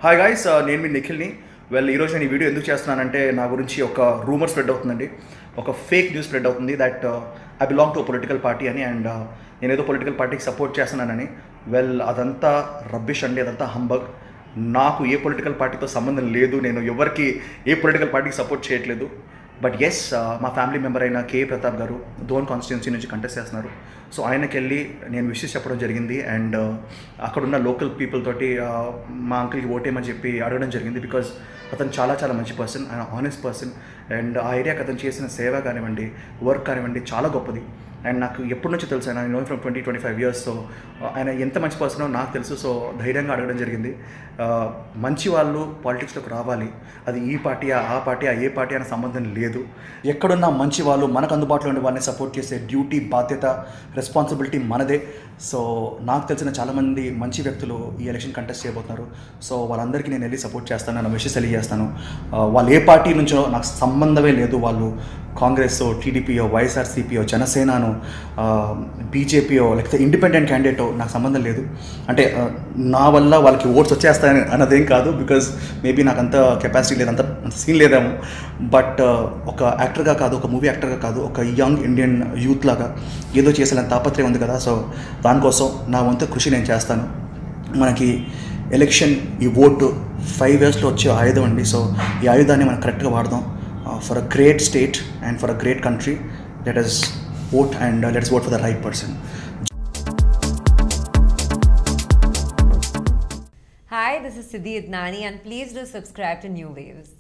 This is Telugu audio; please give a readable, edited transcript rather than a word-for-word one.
హాయ్ గాయ్స్, నేను మీ నిఖిల్ని. ఈరోజు నేను ఈ వీడియో ఎందుకు చేస్తున్నానంటే నా గురించి ఒక రూమర్ స్ప్రెడ్ అవుతుందండి, ఒక ఫేక్ న్యూస్ స్ప్రెడ్ అవుతుంది that I belong to political party అని. అండ్ నేను ఏదో పొలిటికల్ పార్టీకి సపోర్ట్ చేస్తున్నానని. అదంతా రబ్బిష్ అండి, అదంతా హంబగ్. నాకు ఏ పొలిటికల్ పార్టీతో సంబంధం లేదు, నేను ఎవరికి ఏ పొలిటికల్ పార్టీకి సపోర్ట్ చేయట్లేదు. బట్ ఎస్, మా ఫ్యామిలీ మెంబర్ అయిన కే ప్రతాప్ గారు ధోన్ కాన్స్టిట్యున్సీ నుంచి కంటెస్ట్ చేస్తున్నారు. సో ఆయనకి వెళ్ళి నేను విషెస్ చెప్పడం జరిగింది. అండ్ అక్కడున్న లోకల్ పీపుల్ తోటి మా అంకుల్కి ఓటేయమని చెప్పి అడగడం జరిగింది. బికాజ్ అతను చాలా చాలా మంచి పర్సన్, ఆయన ఆనెస్ట్ పర్సన్. అండ్ ఆ ఏరియాకి అతను చేసిన సేవ కానివ్వండి, వర్క్ కానివ్వండి, చాలా గొప్పది. అండ్ నాకు ఎప్పటి నుంచి తెలుసు, ఆయన నో ఫ్రమ్ 20-25 years. సో ఆయన ఎంత మంచి పర్సనో నాకు తెలుసు. సో ధైర్యంగా అడగడం జరిగింది. మంచి వాళ్ళు పాలిటిక్స్లోకి రావాలి, అది ఈ పార్టీయా ఆ పార్టీయా ఏ పార్టీ అనే సంబంధం లేదు. ఎక్కడున్న మంచి వాళ్ళు, మనకు అందుబాటులో ఉండే వాళ్ళని సపోర్ట్ చేసే డ్యూటీ, బాధ్యత, రెస్పాన్సిబిలిటీ మనదే. సో నాకు తెలిసిన చాలామంది మంచి వ్యక్తులు ఈ ఎలక్షన్ కంటెస్ట్ చేయబోతున్నారు. సో వాళ్ళందరికీ నేను వెళ్ళి సపోర్ట్ చేస్తాను, నా విషెస్ తెలియజేస్తాను. వాళ్ళు ఏ పార్టీ నుంచో నాకు సంబంధమే లేదు. వాళ్ళు కాంగ్రెస్, టీడీపీయో, వైఎస్ఆర్సీపీయో, జనసేనో, బీజేపీయో, లేకపోతే ఇండిపెండెంట్ క్యాండిడేటో నాకు సంబంధం లేదు. అంటే నా వల్ల వాళ్ళకి ఓట్స్ వచ్చేస్తాయని అన్నదేం కాదు, బికాజ్ మేబీ నాకు అంత కెపాసిటీ లేదు, అంత సీన్ లేదేమో. బట్ ఒక యాక్టర్గా కాదు, ఒక మూవీ యాక్టర్గా కాదు, ఒక యంగ్ ఇండియన్ యూత్ లాగా ఏదో చేసేలాంటి తాపత్రయం ఉంది కదా. సో దానికోసం నా వంతు కృషి నేను చేస్తాను. మనకి ఎలక్షన్, ఈ ఓటు 5 yearsలో వచ్చే ఆయుధం అండి. సో ఈ ఆయుధాన్ని మనం కరెక్ట్గా వాడదాం. For a great state and for a great country, let us vote, and let's vote for the right person. Hi, this is Siddhi Idnani, and please do subscribe to New Waves.